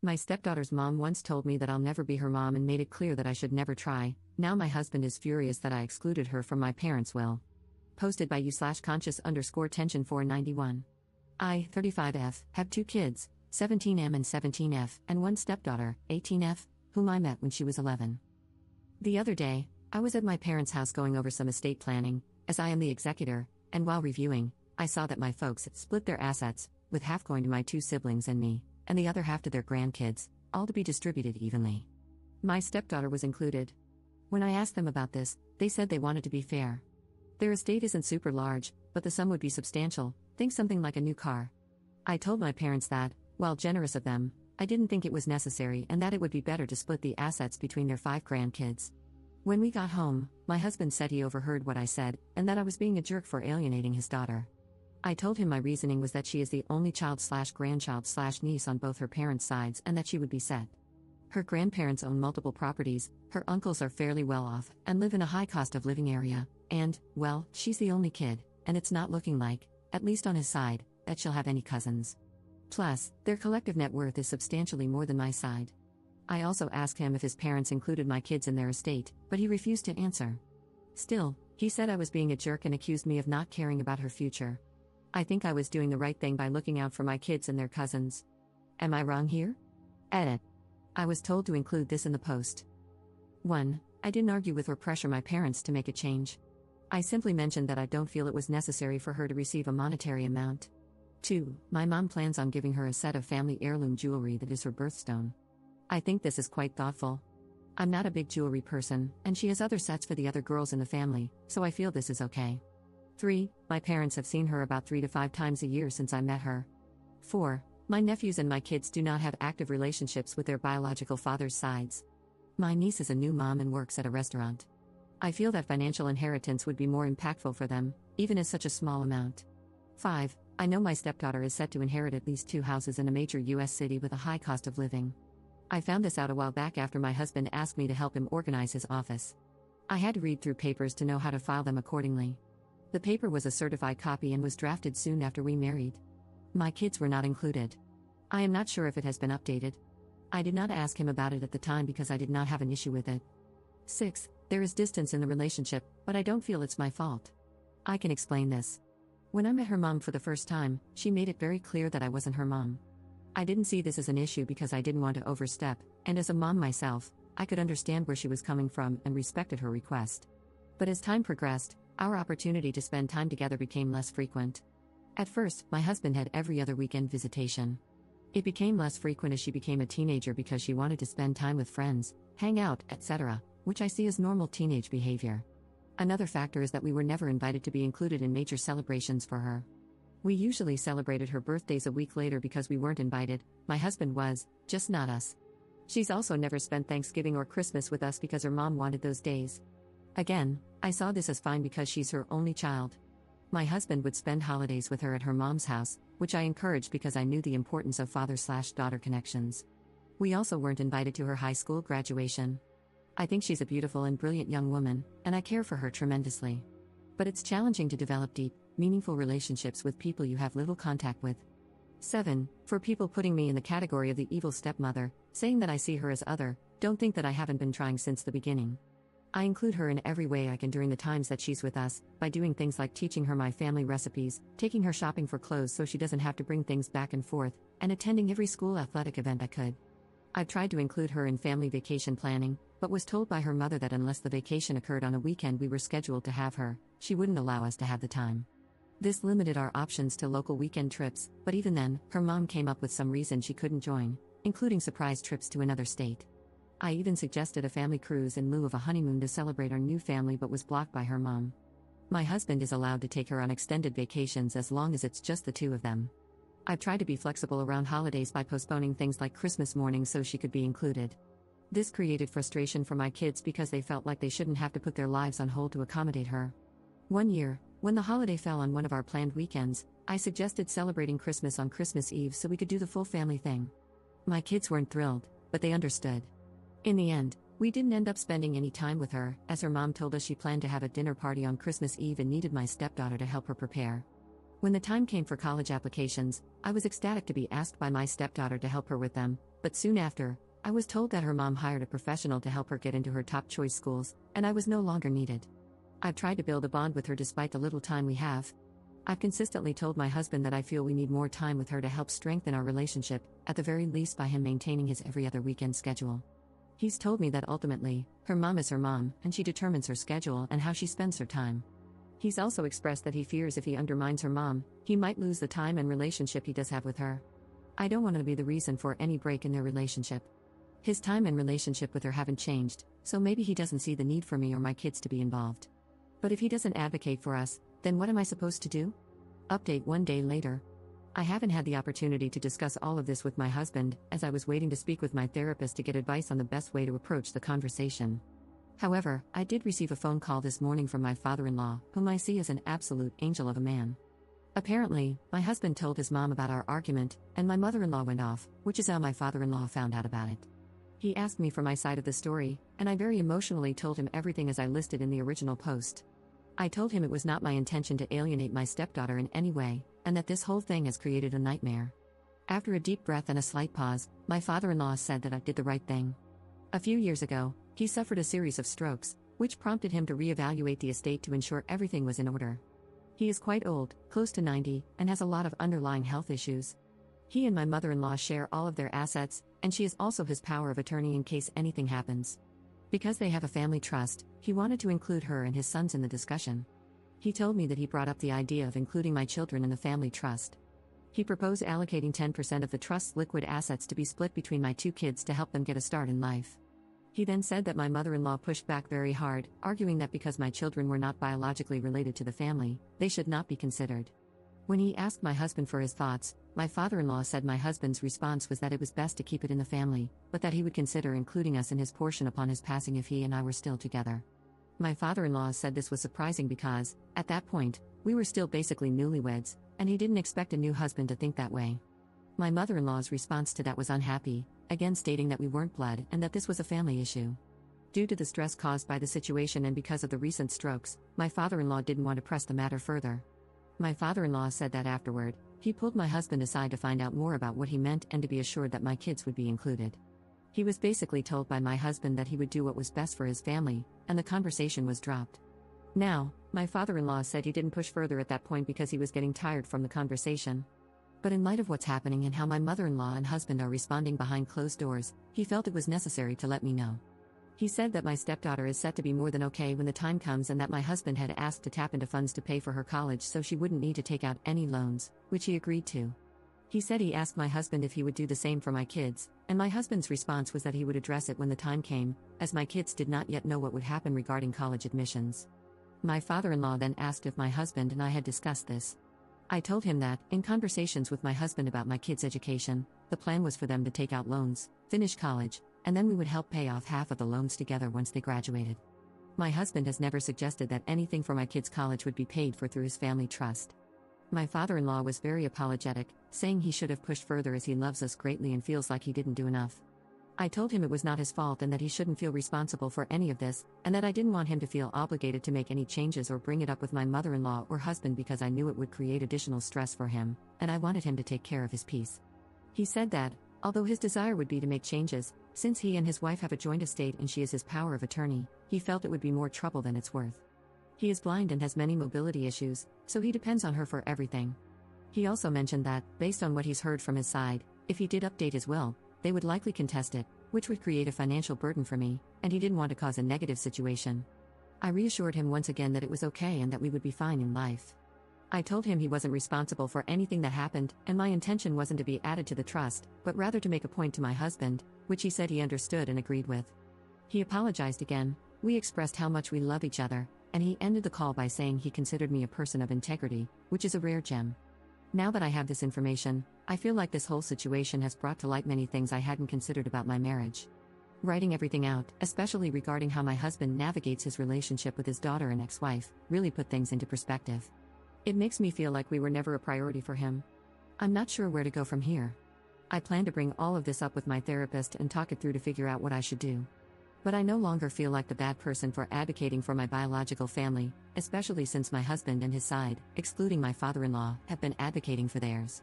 My stepdaughter's mom once told me that I'll never be her mom and made it clear that I should never try. Now my husband is furious that I excluded her from my parents' will. Posted by you/conscious_tension 491. I, 35F, have 2 kids, 17M and 17F, and one stepdaughter, 18F, whom I met when she was 11. The other day, I was at my parents' house going over some estate planning, as I am the executor, and while reviewing, I saw that my folks had split their assets, with half going to my 2 siblings and me, and the other half to their grandkids, all to be distributed evenly. My stepdaughter was included. When I asked them about this, they said they wanted to be fair. Their estate isn't super large, but the sum would be substantial, think something like a new car. I told my parents that, while generous of them, I didn't think it was necessary and that it would be better to split the assets between their 5 grandkids. When we got home, my husband said he overheard what I said, and that I was being a jerk for alienating his daughter. I told him my reasoning was that she is the only child/grandchild/niece on both her parents' sides and that she would be set. Her grandparents own multiple properties, her uncles are fairly well off and live in a high cost of living area, and, well, she's the only kid, and it's not looking like, at least on his side, that she'll have any cousins. Plus, their collective net worth is substantially more than my side. I also asked him if his parents included my kids in their estate, but he refused to answer. Still, he said I was being a jerk and accused me of not caring about her future. I think I was doing the right thing by looking out for my kids and their cousins. Am I wrong here? Edit. I was told to include this in the post. 1. I didn't argue with or pressure my parents to make a change. I simply mentioned that I don't feel it was necessary for her to receive a monetary amount. 2. My mom plans on giving her a set of family heirloom jewelry that is her birthstone. I think this is quite thoughtful. I'm not a big jewelry person, and she has other sets for the other girls in the family, so I feel this is okay. 3. My parents have seen her about 3 to 5 times a year since I met her. 4. My nephews and my kids do not have active relationships with their biological father's sides. My niece is a new mom and works at a restaurant. I feel that financial inheritance would be more impactful for them, even as such a small amount. 5. I know my stepdaughter is set to inherit at least 2 houses in a major U.S. city with a high cost of living. I found this out a while back after my husband asked me to help him organize his office. I had to read through papers to know how to file them accordingly. The paper was a certified copy and was drafted soon after we married. My kids were not included. I am not sure if it has been updated. I did not ask him about it at the time because I did not have an issue with it. 6. There is distance in the relationship, but I don't feel it's my fault. I can explain this. When I met her mom for the first time, she made it very clear that I wasn't her mom. I didn't see this as an issue because I didn't want to overstep, and as a mom myself, I could understand where she was coming from and respected her request. But as time progressed, our opportunity to spend time together became less frequent. At first, my husband had every other weekend visitation. It became less frequent as she became a teenager because she wanted to spend time with friends, hang out, etc., which I see as normal teenage behavior. Another factor is that we were never invited to be included in major celebrations for her. We usually celebrated her birthdays a week later because we weren't invited. My husband was, just not us. She's also never spent Thanksgiving or Christmas with us because her mom wanted those days. Again, I saw this as fine because she's her only child. My husband would spend holidays with her at her mom's house, which I encouraged because I knew the importance of father/daughter connections. We also weren't invited to her high school graduation. I think she's a beautiful and brilliant young woman, and I care for her tremendously. But it's challenging to develop deep, meaningful relationships with people you have little contact with. 7. For people putting me in the category of the evil stepmother, saying that I see her as other, don't think that I haven't been trying since the beginning. I include her in every way I can during the times that she's with us, by doing things like teaching her my family recipes, taking her shopping for clothes so she doesn't have to bring things back and forth, and attending every school athletic event I could. I've tried to include her in family vacation planning, but was told by her mother that unless the vacation occurred on a weekend we were scheduled to have her, she wouldn't allow us to have the time. This limited our options to local weekend trips, but even then, her mom came up with some reason she couldn't join, including surprise trips to another state. I even suggested a family cruise in lieu of a honeymoon to celebrate our new family but was blocked by her mom. My husband is allowed to take her on extended vacations as long as it's just the 2 of them. I've tried to be flexible around holidays by postponing things like Christmas morning so she could be included. This created frustration for my kids because they felt like they shouldn't have to put their lives on hold to accommodate her. One year, when the holiday fell on one of our planned weekends, I suggested celebrating Christmas on Christmas Eve so we could do the full family thing. My kids weren't thrilled, but they understood. In the end, we didn't end up spending any time with her, as her mom told us she planned to have a dinner party on Christmas Eve and needed my stepdaughter to help her prepare. When the time came for college applications, I was ecstatic to be asked by my stepdaughter to help her with them, But soon after, I was told that her mom hired a professional to help her get into her top choice schools, and I was no longer needed. I've tried to build a bond with her despite the little time we have. I've consistently told my husband that I feel we need more time with her to help strengthen our relationship, at the very least by him maintaining his every other weekend schedule. He's told me that ultimately, her mom is her mom, and she determines her schedule and how she spends her time. He's also expressed that he fears if he undermines her mom, he might lose the time and relationship he does have with her. I don't want to be the reason for any break in their relationship. His time and relationship with her haven't changed, so maybe he doesn't see the need for me or my kids to be involved. But if he doesn't advocate for us, then what am I supposed to do? Update 1 day later. I haven't had the opportunity to discuss all of this with my husband, as I was waiting to speak with my therapist to get advice on the best way to approach the conversation. However, I did receive a phone call this morning from my father-in-law, whom I see as an absolute angel of a man. Apparently, my husband told his mom about our argument, and my mother-in-law went off, which is how my father-in-law found out about it. He asked me for my side of the story, and I very emotionally told him everything as I listed in the original post. I told him it was not my intention to alienate my stepdaughter in any way, and that this whole thing has created a nightmare. After a deep breath and a slight pause, my father-in-law said that I did the right thing. A few years ago, he suffered a series of strokes, which prompted him to reevaluate the estate to ensure everything was in order. He is quite old, close to 90, and has a lot of underlying health issues. He and my mother-in-law share all of their assets, and she is also his power of attorney in case anything happens. Because they have a family trust, he wanted to include her and his sons in the discussion. He told me that he brought up the idea of including my children in the family trust. He proposed allocating 10% of the trust's liquid assets to be split between my 2 kids to help them get a start in life. He then said that my mother-in-law pushed back very hard, arguing that because my children were not biologically related to the family, they should not be considered. When he asked my husband for his thoughts, my father-in-law said my husband's response was that it was best to keep it in the family, but that he would consider including us in his portion upon his passing if he and I were still together. My father-in-law said this was surprising because, at that point, we were still basically newlyweds, and he didn't expect a new husband to think that way. My mother-in-law's response to that was unhappy, again stating that we weren't blood and that this was a family issue. Due to the stress caused by the situation and because of the recent strokes, my father-in-law didn't want to press the matter further. My father-in-law said that afterward, he pulled my husband aside to find out more about what he meant and to be assured that my kids would be included. He was basically told by my husband that he would do what was best for his family, and the conversation was dropped. Now, my father-in-law said he didn't push further at that point because he was getting tired from the conversation. But in light of what's happening and how my mother-in-law and husband are responding behind closed doors, he felt it was necessary to let me know. He said that my stepdaughter is set to be more than okay when the time comes and that my husband had asked to tap into funds to pay for her college so she wouldn't need to take out any loans, which he agreed to. He said he asked my husband if he would do the same for my kids, and my husband's response was that he would address it when the time came, as my kids did not yet know what would happen regarding college admissions. My father-in-law then asked if my husband and I had discussed this. I told him that, in conversations with my husband about my kids' education, the plan was for them to take out loans, finish college, and then we would help pay off half of the loans together once they graduated. My husband has never suggested that anything for my kids' college would be paid for through his family trust. My father-in-law was very apologetic, saying he should have pushed further as he loves us greatly and feels like he didn't do enough. I told him it was not his fault and that he shouldn't feel responsible for any of this, and that I didn't want him to feel obligated to make any changes or bring it up with my mother-in-law or husband because I knew it would create additional stress for him, and I wanted him to take care of his peace. He said that, although his desire would be to make changes, since he and his wife have a joint estate and she is his power of attorney, he felt it would be more trouble than it's worth. He is blind and has many mobility issues, so he depends on her for everything. He also mentioned that, based on what he's heard from his side, if he did update his will, they would likely contest it, which would create a financial burden for me, and he didn't want to cause a negative situation. I reassured him once again that it was okay and that we would be fine in life. I told him he wasn't responsible for anything that happened, and my intention wasn't to be added to the trust, but rather to make a point to my husband, which he said he understood and agreed with. He apologized again, we expressed how much we love each other, and he ended the call by saying he considered me a person of integrity, which is a rare gem. Now that I have this information, I feel like this whole situation has brought to light many things I hadn't considered about my marriage. Writing everything out, especially regarding how my husband navigates his relationship with his daughter and ex-wife, really put things into perspective. It makes me feel like we were never a priority for him. I'm not sure where to go from here. I plan to bring all of this up with my therapist and talk it through to figure out what I should do. But I no longer feel like the bad person for advocating for my biological family, especially since my husband and his side, excluding my father-in-law, have been advocating for theirs.